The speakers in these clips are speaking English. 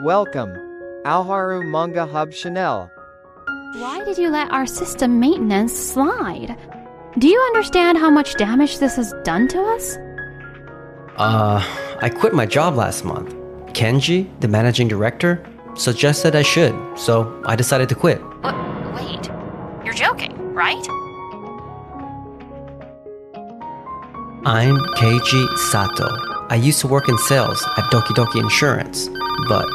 Welcome. Alharu Manga Hub Chanel. Why did you let our system maintenance slide? Do you understand how much damage this has done to us? I quit my job last month. Kenji, the managing director, suggested I should, so I decided to quit. Wait, you're joking, right? I'm Keiji Sato. I used to work in sales at Doki Doki Insurance, but...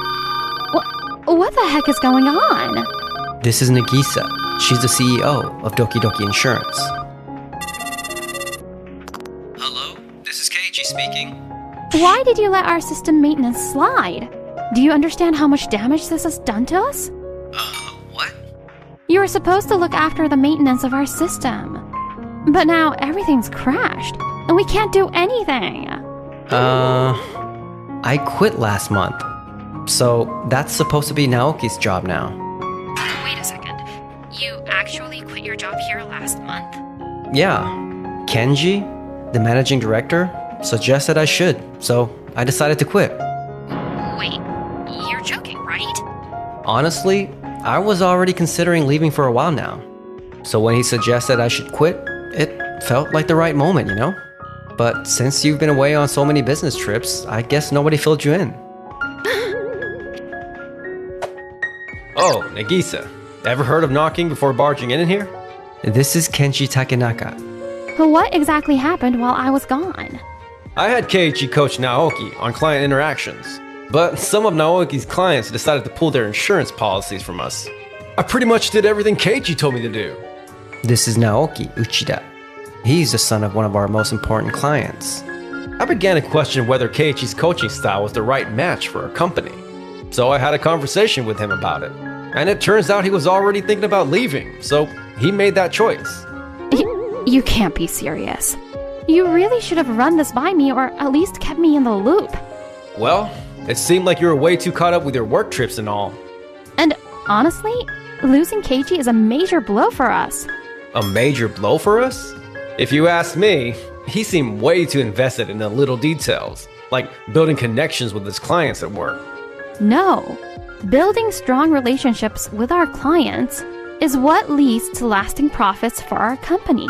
What the heck is going on? This is Nagisa. She's the CEO of Doki Doki Insurance. Hello, this is Keiji speaking. Why did you let our system maintenance slide? Do you understand how much damage this has done to us? What? You were supposed to look after the maintenance of our system. But now everything's crashed, and we can't do anything. I quit last month. So that's supposed to be Naoki's job now. Wait a second. You actually quit your job here last month? Yeah. Kenji, the managing director, suggested I should, so I decided to quit. Wait, you're joking, right? Honestly, I was already considering leaving for a while now. So when he suggested I should quit, it felt like the right moment, you know? But since you've been away on so many business trips, I guess nobody filled you in. Oh, Nagisa. Ever heard of knocking before barging in here? This is Kenji Takenaka. What exactly happened while I was gone? I had Keiichi coach Naoki on client interactions, but some of Naoki's clients decided to pull their insurance policies from us. I pretty much did everything Keiichi told me to do. This is Naoki Uchida. He's the son of one of our most important clients. I began to question whether Keiichi's coaching style was the right match for our company. So I had a conversation with him about it. And it turns out he was already thinking about leaving, so he made that choice. You can't be serious. You really should have run this by me or at least kept me in the loop. Well, it seemed like you were way too caught up with your work trips and all. And honestly, losing Keiji is a major blow for us. A major blow for us? If you ask me, he seemed way too invested in the little details, like building connections with his clients at work. No. Building strong relationships with our clients is what leads to lasting profits for our company.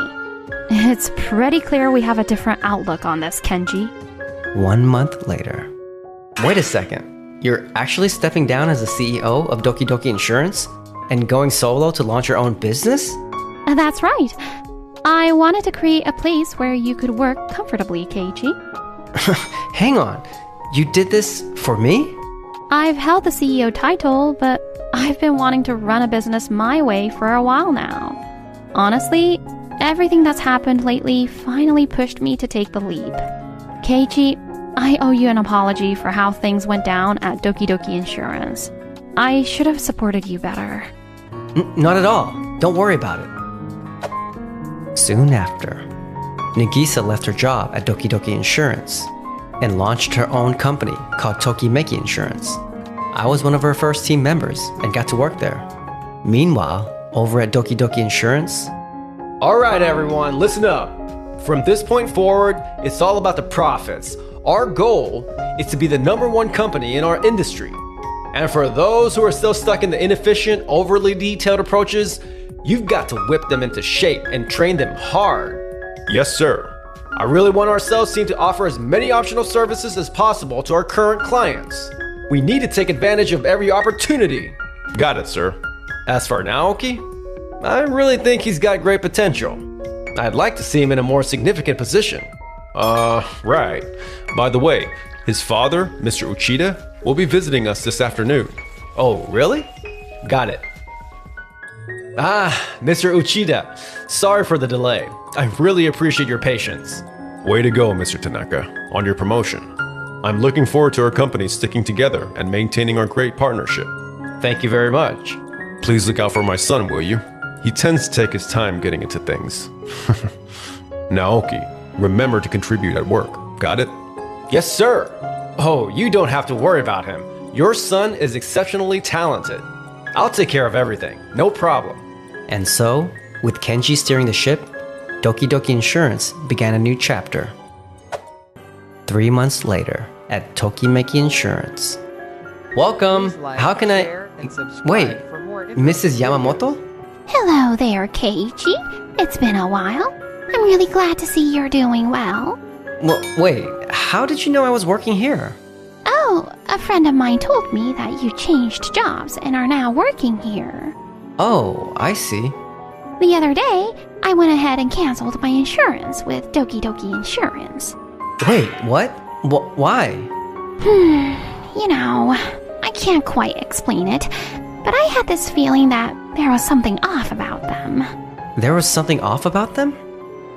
It's pretty clear we have a different outlook on this, Kenji. 1 month later. Wait a second. You're actually stepping down as the CEO of Doki Doki Insurance and going solo to launch your own business? That's right. I wanted to create a place where you could work comfortably, Keiji. Hang on. You did this for me? I've held the CEO title, but I've been wanting to run a business my way for a while now. Honestly, everything that's happened lately finally pushed me to take the leap. Keiji, I owe you an apology for how things went down at Doki Doki Insurance. I should have supported you better. Not at all. Don't worry about it. Soon after, Nagisa left her job at Doki Doki Insurance and launched her own company called Tokimeki Insurance. I was one of her first team members and got to work there. Meanwhile, over at Doki Doki Insurance... Alright everyone, listen up. From this point forward, it's all about the profits. Our goal is to be the #1 company in our industry. And for those who are still stuck in the inefficient, overly detailed approaches, you've got to whip them into shape and train them hard. Yes, sir. I really want our sales team to offer as many optional services as possible to our current clients. We need to take advantage of every opportunity. Got it, sir. As for Naoki, I really think he's got great potential. I'd like to see him in a more significant position. Right. By the way, his father, Mr. Uchida, will be visiting us this afternoon. Oh, really? Got it. Mr. Uchida, sorry for the delay. I really appreciate your patience. Way to go, Mr. Tanaka, on your promotion. I'm looking forward to our company sticking together and maintaining our great partnership. Thank you very much. Please look out for my son, will you? He tends to take his time getting into things. Naoki, remember to contribute at work. Got it? Yes, sir. Oh, you don't have to worry about him. Your son is exceptionally talented. I'll take care of everything. No problem. And so, with Kenji steering the ship, Doki Doki Insurance began a new chapter. 3 months later, at Tokimeki Insurance. Welcome. Please like, How can share, I... and subscribe Wait, for more Mrs. Yamamoto? Hello there, Keiichi. It's been a while. I'm really glad to see you're doing well. Well, wait, how did you know I was working here? Oh, a friend of mine told me that you changed jobs and are now working here. Oh, I see. The other day, I went ahead and canceled my insurance with Doki Doki Insurance. Wait, what? Why? You know, I can't quite explain it, but I had this feeling that there was something off about them. There was something off about them?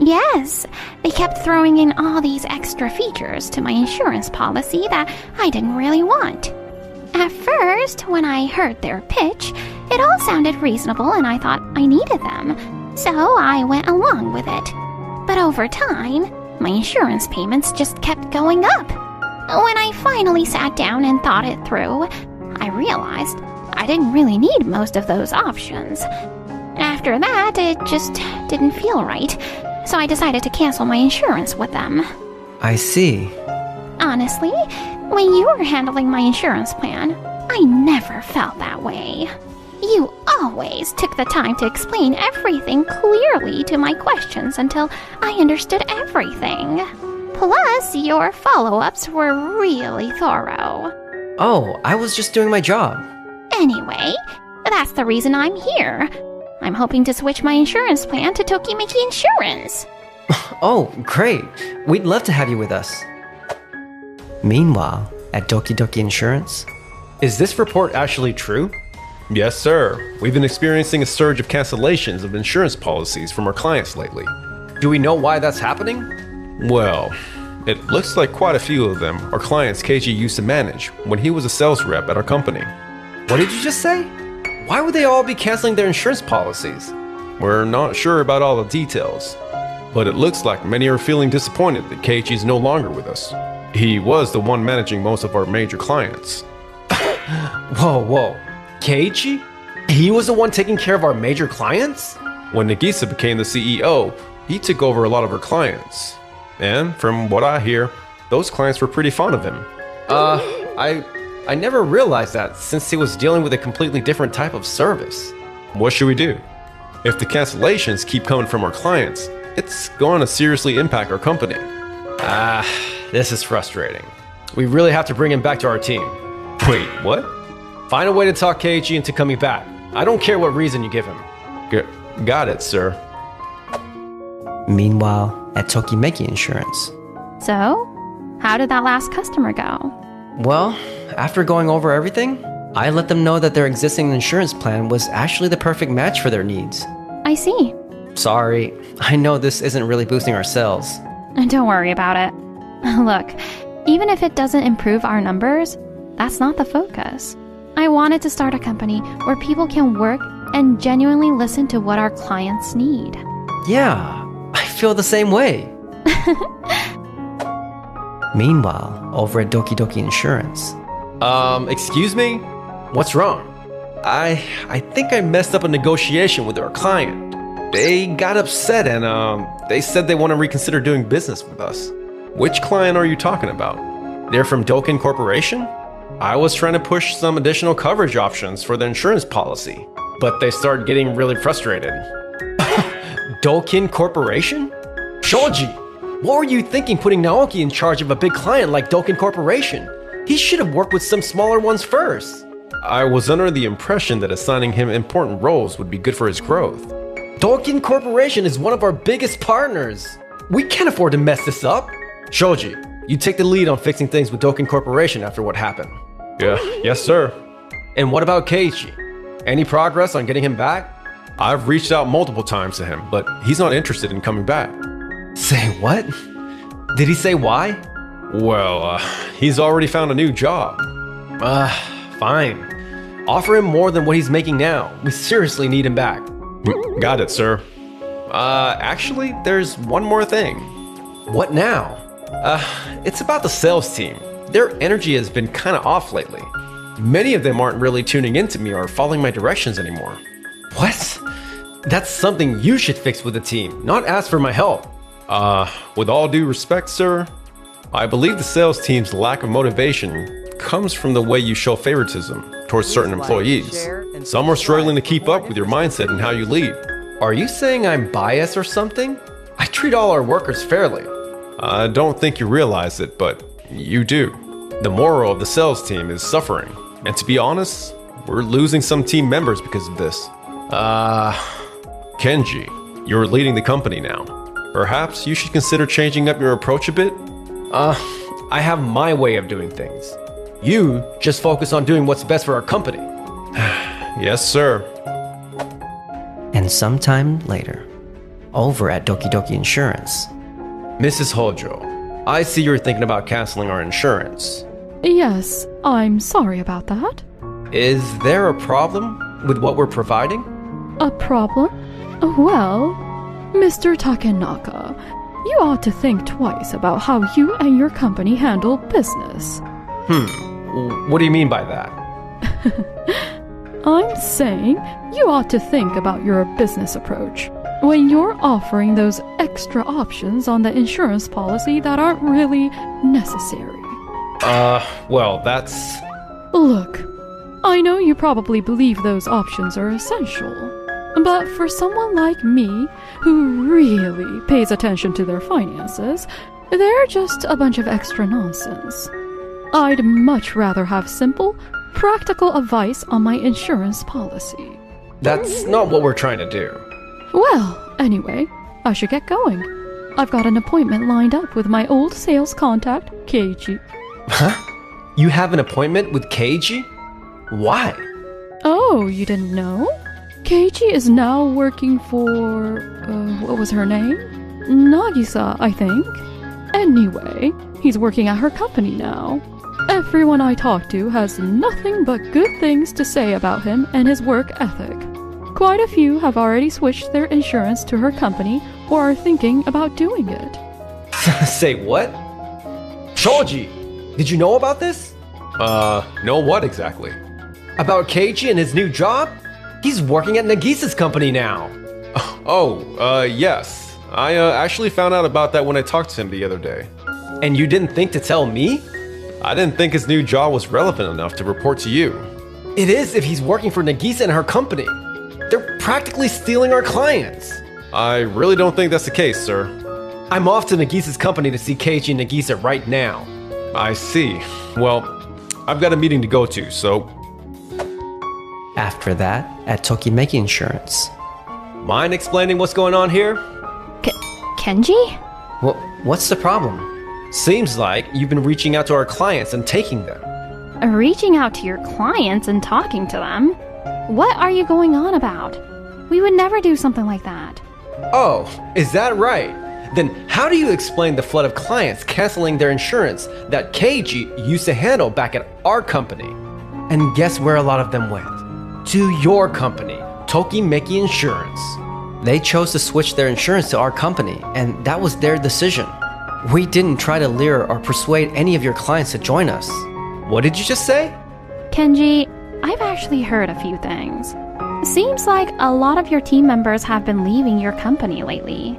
Yes, they kept throwing in all these extra features to my insurance policy that I didn't really want. At first, when I heard their pitch, it all sounded reasonable and I thought I needed them, so I went along with it. But over time, my insurance payments just kept going up. When I finally sat down and thought it through, I realized I didn't really need most of those options. After that, it just didn't feel right, so I decided to cancel my insurance with them. I see. Honestly, when you were handling my insurance plan, I never felt that way. You always took the time to explain everything clearly to my questions until I understood everything. Plus, your follow-ups were really thorough. Oh, I was just doing my job. Anyway, that's the reason I'm here. I'm hoping to switch my insurance plan to Tokimeki Insurance. Oh, great. We'd love to have you with us. Meanwhile, at Doki Doki Insurance, Is this report actually true? Yes, sir. We've been experiencing a surge of cancellations of insurance policies from our clients lately. Do we know why that's happening? Well, it looks like quite a few of them are clients Keiji used to manage when he was a sales rep at our company. What did you just say? Why would they all be canceling their insurance policies? We're not sure about all the details, but it looks like many are feeling disappointed that Keiichi is no longer with us. He was the one managing most of our major clients. Whoa. Keiichi? He was the one taking care of our major clients? When Nagisa became the CEO, he took over a lot of our clients. And from what I hear, those clients were pretty fond of him. I never realized that since he was dealing with a completely different type of service. What should we do? If the cancellations keep coming from our clients, it's going to seriously impact our company. This is frustrating. We really have to bring him back to our team. Wait, what? Find a way to talk Keiichi into coming back. I don't care what reason you give him. Got it, sir. meanwhile, at Tokimeki Insurance. So, how did that last customer go? Well, after going over everything, I let them know that their existing insurance plan was actually the perfect match for their needs. I see. Sorry, I know this isn't really boosting our sales. Don't worry about it. Look, even if it doesn't improve our numbers, that's not the focus. I wanted to start a company where people can work and genuinely listen to what our clients need. Yeah, I feel the same way. Meanwhile, over at Doki Doki Insurance. Excuse me? What's wrong? I think I messed up a negotiation with our client. They got upset and they said they want to reconsider doing business with us. Which client are you talking about? They're from Dokin Corporation? I was trying to push some additional coverage options for the insurance policy, but they started getting really frustrated. Dokin Corporation? Shoji, what were you thinking putting Naoki in charge of a big client like Dokin Corporation? He should have worked with some smaller ones first. I was under the impression that assigning him important roles would be good for his growth. Dokin Corporation is one of our biggest partners. We can't afford to mess this up. Shoji, you take the lead on fixing things with Dokin Corporation after what happened. Yes, sir. And what about Keiichi? Any progress on getting him back? I've reached out multiple times to him, but he's not interested in coming back. Say what? Did he say why? Well, he's already found a new job. Fine. Offer him more than what he's making now. We seriously need him back. Got it, sir. Actually, there's one more thing. What now? It's about the sales team. Their energy has been kind of off lately. Many of them aren't really tuning into me or following my directions anymore. What? That's something you should fix with the team, not ask for my help. With all due respect, sir, I believe the sales team's lack of motivation comes from the way you show favoritism towards certain employees. Some are struggling to keep up with your mindset and how you lead. Are you saying I'm biased or something? I treat all our workers fairly. I don't think you realize it, but you do. The moral of the sales team is suffering. And to be honest, we're losing some team members because of this. Kenji, you're leading the company now. Perhaps you should consider changing up your approach a bit? I have my way of doing things. You just focus on doing what's best for our company. Yes, sir. And sometime later, over at Doki Doki Insurance. Mrs. Hojo, I see you're thinking about canceling our insurance. Yes, I'm sorry about that. Is there a problem with what we're providing? A problem? Well, Mr. Takenaka, you ought to think twice about how you and your company handle business. What do you mean by that? I'm saying you ought to think about your business approach when you're offering those extra options on the insurance policy that aren't really necessary. Well, that's... Look, I know you probably believe those options are essential, but for someone like me, who really pays attention to their finances, they're just a bunch of extra nonsense. I'd much rather have simple, practical advice on my insurance policy. That's not what we're trying to do. Well, anyway, I should get going. I've got an appointment lined up with my old sales contact, Keiji. Huh? You have an appointment with Keiji? Why? Oh, you didn't know? Keiji is now working for... what was her name? Nagisa, I think. Anyway, he's working at her company now. Everyone I talk to has nothing but good things to say about him and his work ethic. Quite a few have already switched their insurance to her company or are thinking about doing it. Say what? Shoji, did you know about this? Know what exactly? About Keiji and his new job? He's working at Nagisa's company now. Yes. I actually found out about that when I talked to him the other day. And you didn't think to tell me? I didn't think his new job was relevant enough to report to you. It is if he's working for Nagisa and her company. They're practically stealing our clients. I really don't think that's the case, sir. I'm off to Nagisa's company to see Keiji and Nagisa right now. I see. Well, I've got a meeting to go to, so... After that, at Tokimeki Insurance. Mind explaining what's going on here? Kenji? What's the problem? Seems like you've been reaching out to our clients and taking them. Reaching out to your clients and talking to them? What are you going on about? We would never do something like that. Oh, is that right? Then how do you explain the flood of clients canceling their insurance that Keiji used to handle back at our company? And guess where a lot of them went? To your company, Tokimeki Insurance. They chose to switch their insurance to our company, and that was their decision. We didn't try to lure or persuade any of your clients to join us. What did you just say? Kenji, I've actually heard a few things. Seems like a lot of your team members have been leaving your company lately.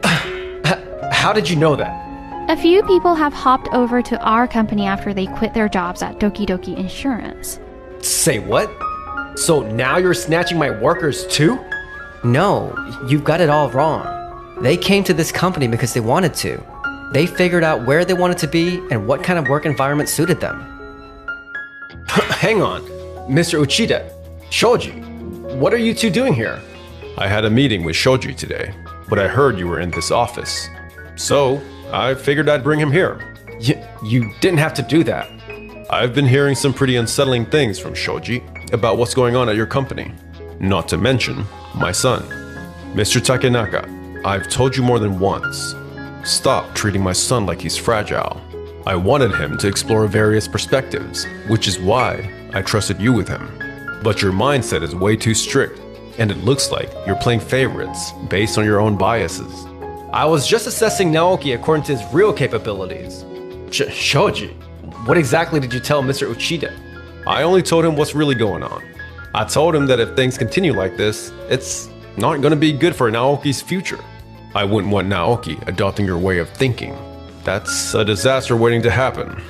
How did you know that? A few people have hopped over to our company after they quit their jobs at Doki Doki Insurance. Say what? So now you're snatching my workers too? No, you've got it all wrong. They came to this company because they wanted to. They figured out where they wanted to be and what kind of work environment suited them. Hang on, Mr. Uchida, Shoji, what are you two doing here? I had a meeting with Shoji today, but I heard you were in this office. So, I figured I'd bring him here. You didn't have to do that. I've been hearing some pretty unsettling things from Shoji about what's going on at your company. Not to mention, my son. Mr. Takenaka, I've told you more than once. Stop treating my son like he's fragile. I wanted him to explore various perspectives, which is why I trusted you with him. But your mindset is way too strict, and it looks like you're playing favorites based on your own biases. I was just assessing Naoki according to his real capabilities. Shoji, what exactly did you tell Mr. Uchida? I only told him what's really going on. I told him that if things continue like this, it's not going to be good for Naoki's future. I wouldn't want Naoki adopting your way of thinking. That's a disaster waiting to happen.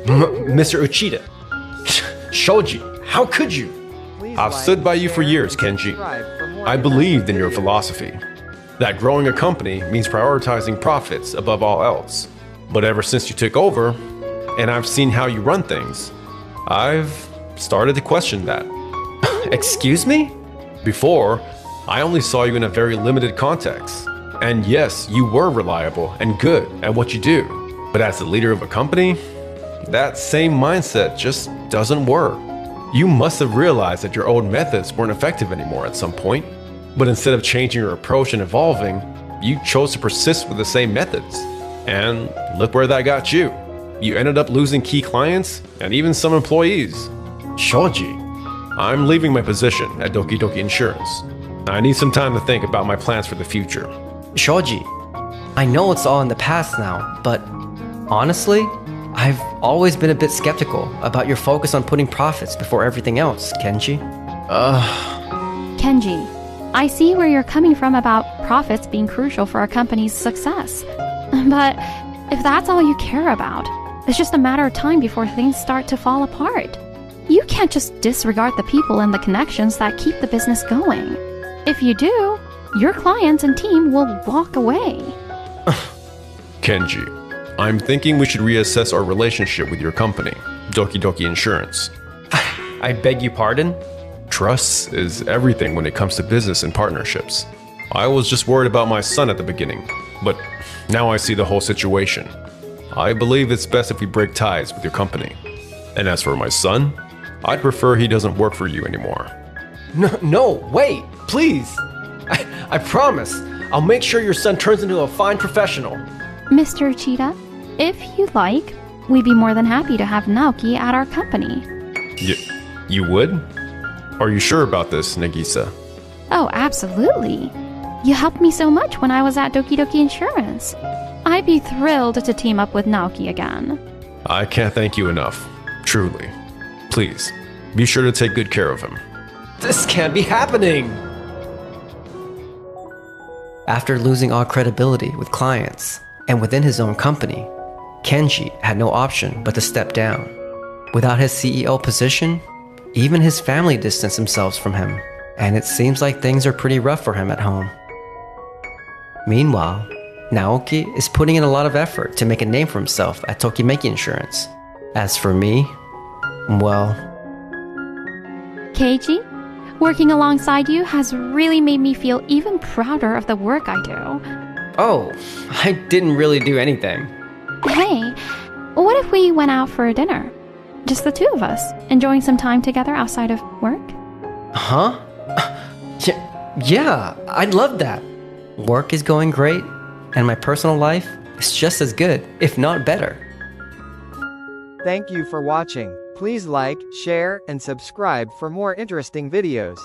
Mr. Uchida, Shoji, how could you? Please I've like, stood by you for share, years, and Kenji. subscribe for more I believed in your interesting videos. philosophy that growing a company means prioritizing profits above all else. But ever since you took over, and I've seen how you run things, I've started to question that. Excuse me? Before, I only saw you in a very limited context. And yes, you were reliable and good at what you do. But as the leader of a company, that same mindset just doesn't work. You must have realized that your old methods weren't effective anymore at some point. But instead of changing your approach and evolving, you chose to persist with the same methods. And look where that got you. You ended up losing key clients and even some employees. Shoji, I'm leaving my position at Doki Doki Insurance. I need some time to think about my plans for the future. Shoji, I know it's all in the past now, but honestly, I've always been a bit skeptical about your focus on putting profits before everything else, Kenji. Kenji, I see where you're coming from about profits being crucial for a company's success. But if that's all you care about, it's just a matter of time before things start to fall apart. You can't just disregard the people and the connections that keep the business going. If you do, your clients and team will walk away. Kenji, I'm thinking we should reassess our relationship with your company, Doki Doki Insurance. I beg your pardon? Trust is everything when it comes to business and partnerships. I was just worried about my son at the beginning, but now I see the whole situation. I believe it's best if we break ties with your company. And as for my son, I'd prefer he doesn't work for you anymore. No, wait, please. I promise. I'll make sure your son turns into a fine professional. Mr. Cheetah, if you'd like, we'd be more than happy to have Naoki at our company. You would? Are you sure about this, Nagisa? Oh, absolutely. You helped me so much when I was at Doki Doki Insurance. I'd be thrilled to team up with Naoki again. I can't thank you enough. Truly. Please, be sure to take good care of him. This can't be happening. After losing all credibility with clients and within his own company, Kenji had no option but to step down. Without his CEO position, even his family distanced themselves from him, and it seems like things are pretty rough for him at home. Meanwhile, Naoki is putting in a lot of effort to make a name for himself at Tokimeki Insurance. As for me, well... Keiji, working alongside you has really made me feel even prouder of the work I do. Oh, I didn't really do anything. Hey, what if we went out for a dinner? Just the two of us, enjoying some time together outside of work? Huh? Yeah, I'd love that. Work is going great, and my personal life is just as good, if not better. Thank you for watching. Please like, share, and subscribe for more interesting videos.